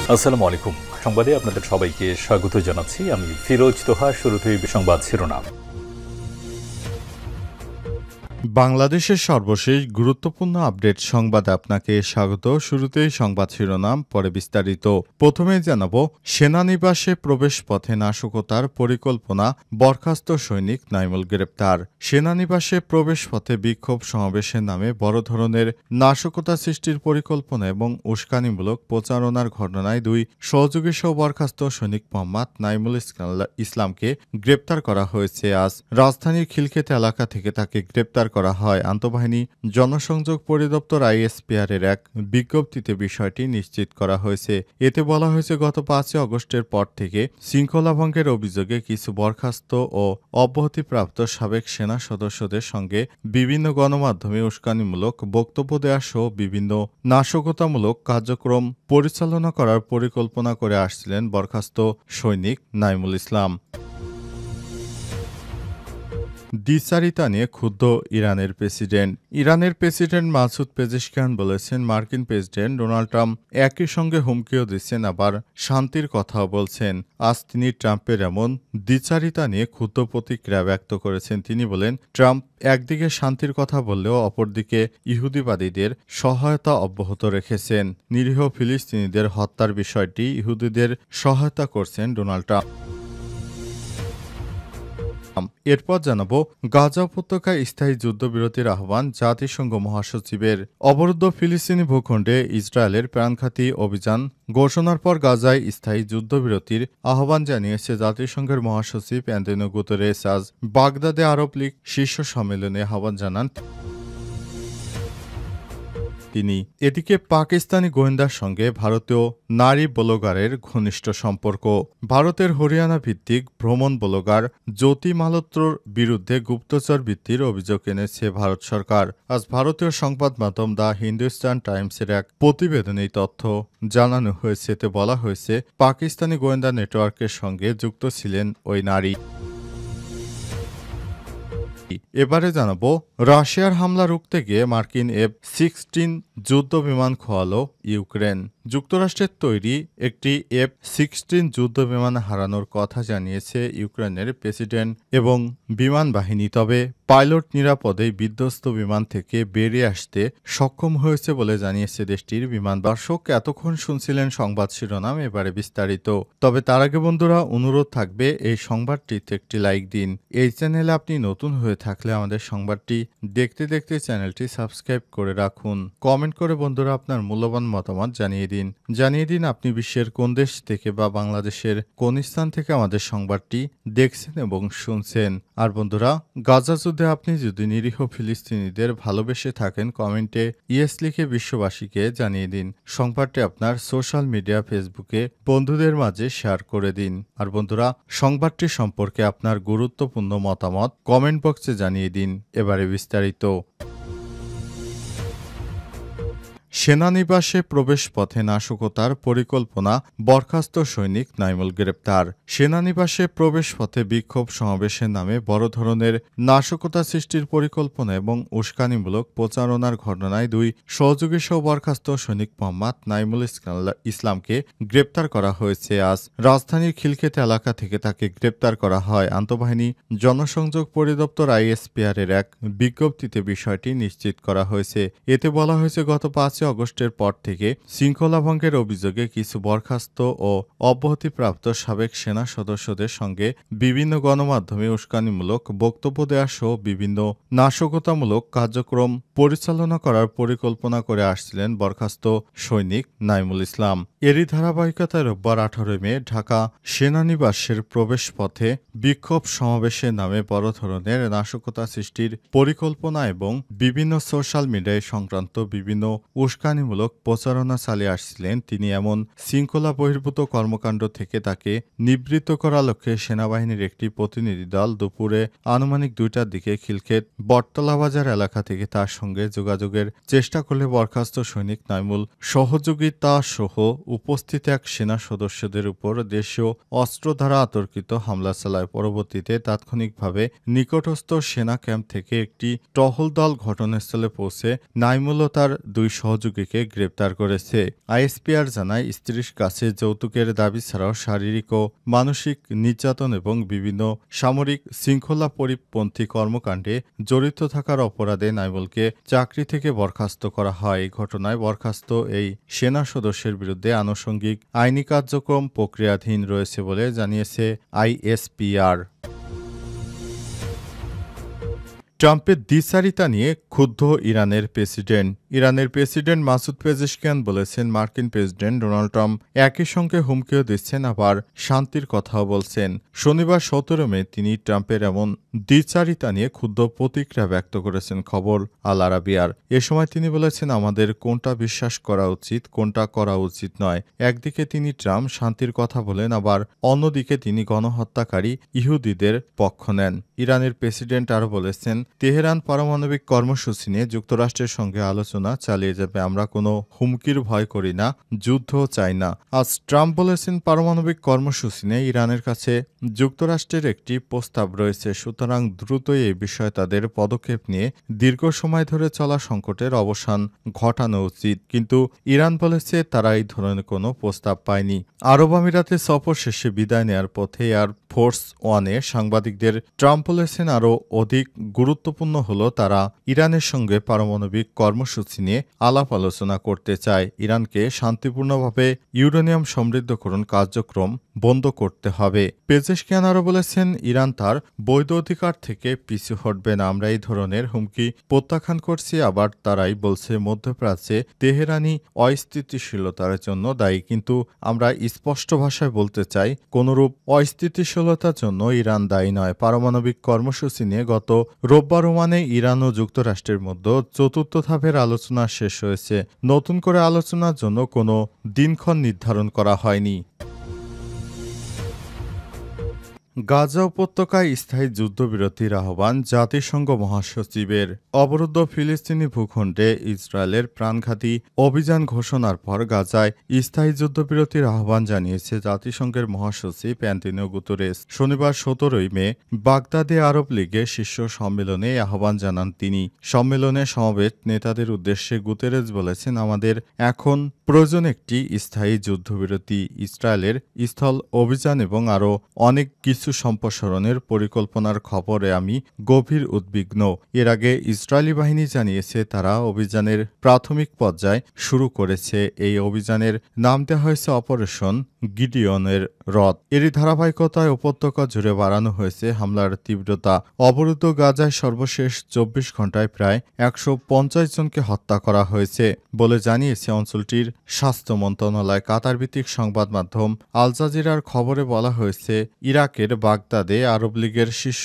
আসসালামু আলাইকুম। সংবাদে আপনাদের সবাইকে স্বাগত জানাচ্ছি। আমি ফিরোজ তোহা। শুরুতেই সংবাদ শিরোনাম। বাংলাদেশের সর্বশেষ গুরুত্বপূর্ণ আপডেট সংবাদে আপনাকে স্বাগত। শুরুতেই সংবাদ শিরোনাম, পরে বিস্তারিত। প্রথমেই জানাবো, সেনানিবাসে প্রবেশ পথে নাশকতার পরিকল্পনা, বরখাস্ত সৈনিক নাইমুল গ্রেপ্তার। সেনানিবাসে প্রবেশ পথে বিক্ষোভ সমাবেশের নামে বড় ধরনের নাশকতা সৃষ্টির পরিকল্পনা এবং উস্কানিমূলক প্রচারণার ঘটনায় দুই সহযোগী সহ বরখাস্ত সৈনিক মোহাম্মদ নাইমুল ইসলামকে গ্রেপ্তার করা হয়েছে আজ। রাজধানীর খিলক্ষেত এলাকা থেকে তাকে গ্রেপ্তার করা হয়। আন্তঃবাহিনী জনসংযোগ পরিদপ্তর আইএসপিআর-এর এক বিজ্ঞপ্তিতে বিষয়টি নিশ্চিত করা হয়েছে। এতে বলা হয়েছে, গত ৫ আগস্টের পর থেকে শৃঙ্খলা ভঙ্গের অভিযোগে কিছু বরখাস্ত ও অব্যাহতিপ্রাপ্ত সাবেক সেনা সদস্যদের সঙ্গে বিভিন্ন গণমাধ্যমে উস্কানিমূলক বক্তব্য দেওয়া সহ বিভিন্ন নাশকতামূলক কার্যক্রম পরিচালনা করার পরিকল্পনা করে আসছিলেন বরখাস্ত সৈনিক নাইমুল ইসলাম। দ্বিচারিতা নিয়ে ক্ষুব্ধ ইরানের প্রেসিডেন্ট। ইরানের প্রেসিডেন্ট মাসুদ পেজেশকিয়ান বলেছেন, মার্কিন প্রেসিডেন্ট ডোনাল্ড ট্রাম্প একই সঙ্গে হুমকিও দিচ্ছেন, আবার শান্তির কথাও বলছেন। আজ তিনি ট্রাম্পের এমন দ্বিচারিতা নিয়ে ক্ষুব্ধ প্রতিক্রিয়া ব্যক্ত করেছেন। তিনি বলেন, ট্রাম্প একদিকে শান্তির কথা বললেও অপরদিকে ইহুদিবাদীদের সহায়তা অব্যাহত রেখেছেন। নিরীহ ফিলিস্তিনিদের হত্যার বিষয়টি ইহুদিদের সহায়তা করছেন ডোনাল্ড ট্রাম্প। এরপর জানাবো, গাজা উপত্যকায় স্থায়ী যুদ্ধবিরতির আহ্বান জাতিসংঘ মহাসচিবের। অবরুদ্ধ ফিলিস্তিনি ভূখণ্ডে ইসরায়েলের প্রাণঘাতী অভিযান ঘোষণার পর গাজায় স্থায়ী যুদ্ধবিরতির আহ্বান জানিয়েছে জাতিসংঘের মহাসচিব অ্যান্তোনিও গুতেরেস। আজ বাগদাদে আরব লীগ শীর্ষ সম্মেলনে আহ্বান জানান তিনি। এদিকে পাকিস্তানি গোয়েন্দার সঙ্গে ভারতীয় নারী ব্লগারের ঘনিষ্ঠ সম্পর্ক। ভারতের হরিয়ানা ভিত্তিক ভ্রমণ ব্লগার জ্যোতি মালত্রর বিরুদ্ধে গুপ্তচর বৃত্তির অভিযোগ এনেছে ভারত সরকার। আজ ভারতীয় সংবাদ মাধ্যম দ্য হিন্দুস্তান টাইমসের এক প্রতিবেদনে তথ্য জানানো হয়েছে। এতে বলা হয়েছে, পাকিস্তানি গোয়েন্দা নেটওয়ার্কের সঙ্গে যুক্ত ছিলেন ওই নারী। এবারে জানাবো, রাশিয়ার হামলা রুখতে গিয়ে মার্কিন F-16 যুদ্ধ বিমান খোয়ালো ইউক্রেন। যুক্তরাষ্ট্রের তৈরি একটি F-16 যুদ্ধ বিমান হারানোর কথা জানিয়েছে ইউক্রেনের প্রেসিডেন্ট এবং বিমান বাহিনী। তবে পাইলট নিরাপদেই বিধ্বস্ত বিমান থেকে বেরিয়ে আসতে সক্ষম হয়েছে বলে জানিয়েছে দেশটির বিমান। দর্শক, এতক্ষণ শুনছিলেন সংবাদ শিরোনাম, এবারে বিস্তারিত। তবে তার আগে বন্ধুরা, অনুরোধ থাকবে এই সংবাদটিতে একটি লাইক দিন। এই চ্যানেলে আপনি নতুন হয়ে থাকলে আমাদের সংবাদটি দেখতে দেখতে চ্যানেলটি সাবস্ক্রাইব করে রাখুন। কমেন্ট করে বন্ধুরা আপনার মূল্যবান মতামত জানিয়ে দিন আপনি বিশ্বের কোন দেশ থেকে বা বাংলাদেশের কোন স্থান থেকে আমাদের সংবাদটি দেখছেন এবং শুনছেন। আর বন্ধুরা, গাজা যুদ্ধে আপনি যদি নিরীহ ফিলিস্তিনিদের ভালোবেসে থাকেন, কমেন্টে ইয়েস লিখে বিশ্ববাসীকে জানিয়ে দিন। সংবাদটি আপনার সোশ্যাল মিডিয়া ফেসবুকে বন্ধুদের মাঝে শেয়ার করে দিন। আর বন্ধুরা, সংবাদটি সম্পর্কে আপনার গুরুত্বপূর্ণ মতামত কমেন্ট বক্সে জানিয়ে দিন। এবারে বিস্তারিত। সেনানিবাসে প্রবেশ পথে নাশকতার পরিকল্পনা, বরখাস্ত সৈনিক নাইমুল গ্রেপ্তার। সেনানিবাসে প্রবেশ পথে বিক্ষোভ সমাবেশের নামে বড় ধরনের নাশকতা সৃষ্টির পরিকল্পনা এবং উস্কানিমূলক প্রচারণার ঘটনায় দুই সহযোগী সহ বরখাস্ত সৈনিক মোহাম্মদ নাইমুল ইসলামকে গ্রেপ্তার করা হয়েছে আজ। রাজধানীর খিলক্ষেত এলাকা থেকে তাকে গ্রেপ্তার করা হয়। আন্তঃবাহিনী জনসংযোগ পরিদপ্তর আইএসপিআর-এর এক বিজ্ঞপ্তিতে বিষয়টি নিশ্চিত করা হয়েছে। এতে বলা হয়েছে, গত ৫ আগস্টের পর থেকে শৃঙ্খলা ভঙ্গের অভিযোগে কিছু বরখাস্ত ও অব্যাহতিপ্রাপ্ত সাবেক সেনা সদস্যদের সঙ্গে বিভিন্ন গণমাধ্যমে উস্কানিমূলক বক্তব্য দেওয়া সহ বিভিন্ন নাশকতামূলক কার্যক্রম পরিচালনা করার পরিকল্পনা করে আসছিলেন বরখাস্ত সৈনিক নাইমুল ইসলাম। এরই ধারাবাহিকতায় রোববার ১৮ মে ঢাকা সেনানিবাসের প্রবেশ পথে বিক্ষোভ সমাবেশের নামে বড় ধরনের নাশকতা সৃষ্টির পরিকল্পনা এবং বিভিন্ন সোশ্যাল মিডিয়ায় সংক্রান্ত বিভিন্ন উস্কানিমূলক প্রচারণা চালিয়ে আসছিলেন তিনি। এমন শৃঙ্খলা বহির্ভূত কর্মকাণ্ড থেকে তাকে নিবৃত্ত করার লক্ষ্যে সেনাবাহিনীর একটি প্রতিনিধি দল দুপুরে আনুমানিক ২টার দিকে খিলক্ষেত বটতলা বাজার এলাকা থেকে তার সঙ্গে যোগাযোগের চেষ্টা করলে বরখাস্ত সৈনিক নাইমুল সহযোগিতা সহ উপস্থিত এক সেনা সদস্যদের উপর দেশীয় অস্ত্র দ্বারা আতর্কিত হামলা চালায়। পরবর্তীতে তাৎক্ষণিকভাবে নিকটস্থ সেনা ক্যাম্প থেকে একটি টহল দল ঘটনাস্থলে পৌঁছে নাইমুল ও তার দুই সহযোগী সহযোগীকে গ্রেপ্তার করেছে। আইএসপিআর জানায়, স্ত্রীর কাছে যৌতুকের দাবি ছাড়াও শারীরিক ও মানসিক নির্যাতন এবং বিভিন্ন সামরিক শৃঙ্খলা পরিপন্থী কর্মকাণ্ডে জড়িত থাকার অপরাধে নাইমুলকে চাকরি থেকে বরখাস্ত করা হয়। এই ঘটনায় বরখাস্ত এই সেনা সদস্যের বিরুদ্ধে আনুষঙ্গিক আইনি কার্যক্রম প্রক্রিয়াধীন রয়েছে বলে জানিয়েছে আইএসপিআর। ট্রাম্পের দ্বিচারিতা নিয়ে ক্ষুব্ধ ইরানের প্রেসিডেন্ট। ইরানের প্রেসিডেন্ট মাসুদ পেজেশকিয়ান বলেছেন, মার্কিন প্রেসিডেন্ট ডোনাল্ড ট্রাম্প একই সঙ্গে হুমকিও দিচ্ছেন, আবার শান্তির কথাও বলছেন। শনিবার 17 মে তিনি ট্রাম্পের এমন দ্বিচারিতা নিয়ে ক্ষুব্ধ প্রতিক্রিয়া ব্যক্ত করেছেন খবর আল আরাবিয়ার। এ সময় তিনি বলেছেন, আমাদের কোনটা বিশ্বাস করা উচিত, কোনটা করা উচিত নয়। একদিকে তিনি ট্রাম্প শান্তির কথা বলেন, আবার অন্যদিকে তিনি গণহত্যাকারী ইহুদিদের পক্ষ নেন। ইরানের প্রেসিডেন্ট আরও বলেছেন, তেহরান পারমাণবিক কর্মসূচি নিয়ে যুক্তরাষ্ট্রের সঙ্গে আলোচনা চালিয়ে যাবে। আমরা কোনো হুমকির ভয় করি না, যুদ্ধও চাই না। আজ ট্রাম্প বলেছেন, পারমাণবিক কর্মসূচি নিয়ে ইরানের কাছে যুক্তরাষ্ট্রের একটি প্রস্তাব রয়েছে, সুতরাং দ্রুতই এই বিষয়ে তাদের পদক্ষেপ নিয়ে দীর্ঘ সময় ধরে চলা সংকটের অবসান ঘটানো উচিত। কিন্তু ইরান বলেছে তারা এই ধরনের কোনো প্রস্তাব পায়নি। আরব আমিরাতে সফর শেষে বিদায় নেয়ার পথে এয়ার ফোর্স ওয়ানে সাংবাদিকদের ট্রাম্প বলেছেন, আরও অধিক গুরুত্বপূর্ণ হলো তারা ইরানের সঙ্গে পারমাণবিক কর্মসূচি নিয়ে আলাপ আলোচনা করতে চায়। ইরানকে শান্তিপূর্ণভাবে ইউরেনিয়াম সমৃদ্ধকরণ কার্যক্রম বন্ধ করতে হবে। পেজেশকিয়ান আরও বলেছেন, ইরান তার বৈধ অধিকার থেকে পিছু হটবে না। আমরা এই ধরনের হুমকি প্রত্যাখ্যান করছি। আবার তারাই বলছে মধ্যপ্রাচ্যে তেহরানি অস্থিতিশীলতার জন্য দায়ী। কিন্তু আমরা স্পষ্ট ভাষায় বলতে চাই, কোনরূপ অস্থিতিশীলতার জন্য ইরান দায়ী নয়। পারমাণবিক কর্মসূচি নিয়ে গত রোববার ওমানে ইরান ও যুক্তরাষ্ট্রের মধ্যে চতুর্থ ধাপের আলোচনা শেষ হয়েছে। নতুন করে আলোচনার জন্য কোনো দিনক্ষণ নির্ধারণ করা হয়নি। গাজা উপত্যকায় স্থায়ী যুদ্ধবিরতির আহ্বান জাতিসংঘ মহাসচিবের। অবরুদ্ধ ফিলিস্তিনি ভূখণ্ডে ইসরায়েলের প্রাণঘাতী অভিযান ঘোষণার পর গাজায় স্থায়ী যুদ্ধবিরতির আহ্বান জানিয়েছে জাতিসংঘের মহাসচিব অ্যান্টোনিও গুতেরেস। শনিবার 17 মে বাগদাদে আরব লীগের শীর্ষ সম্মেলনে আহ্বান জানান তিনি। সম্মেলনে সমবেত নেতাদের উদ্দেশ্যে গুতেরেস বলেছেন, আমাদের এখন প্রয়োজন একটি স্থায়ী যুদ্ধবিরতি, ইসরায়েলের স্থল অভিযান এবং আরও অনেক কিছু সম্প্রসারণের পরিকল্পনার খবরে আমি গভীর উদ্বিগ্ন। এর আগে ইসরায়েলি বাহিনী জানিয়েছে তারা অভিযানের প্রাথমিক পর্যায় শুরু করেছে। এই অভিযানের নাম দেওয়া হয়েছে অপারেশন গিডিয়নের রথ। এরই ধারাবাহিকতায় উপত্যকা জুড়ে বাড়ানো হয়েছে হামলার তীব্রতা। অবরুদ্ধ গাজায় সর্বশেষ 24 ঘণ্টায় প্রায় 150 জনকে হত্যা করা হয়েছে বলে জানিয়েছে অঞ্চলটির স্বাস্থ্য মন্ত্রণালয়। কাতার ভিত্তিক সংবাদ মাধ্যম আল জাজিরার খবরে বলা হয়েছে, ইরাকের বাগদাদে আরব লীগের শীর্ষ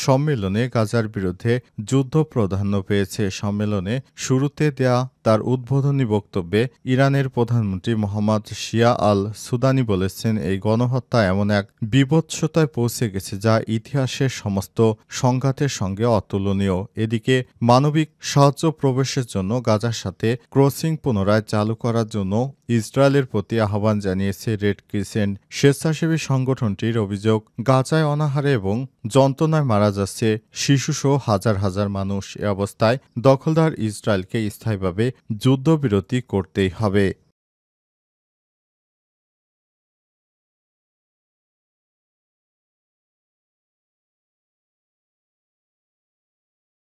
সম্মেলনে গাজার বিরুদ্ধে যুদ্ধ প্রাধান্য পেয়েছে। সম্মেলনে শুরুতে দেয়া তার উদ্বোধনী বক্তব্যে ইরানের প্রধানমন্ত্রী মোহাম্মদ শিয়া আল সুদানি বলেছেন, এই গণহত্যা এমন এক বীভৎসতায় পৌঁছে গেছে যা ইতিহাসের সমস্ত সংঘাতের সঙ্গে অতুলনীয়। এদিকে মানবিক সাহায্য প্রবেশের জন্য গাজার সাথে ক্রসিং পুনরায় চালু করার জন্য ইসরায়েলের প্রতি আহ্বান জানিয়েছে রেড ক্রিসেন্ট স্বেচ্ছাসেবী সংগঠনটির অভিযোগ, গাজায় অনাহারে এবং যন্ত্রণায় মারা যাচ্ছে শিশুসহ হাজার হাজার মানুষ। এ অবস্থায় দখলদার ইসরায়েলকে স্থায়ীভাবে যুদ্ধবিরতি করতেই হবে।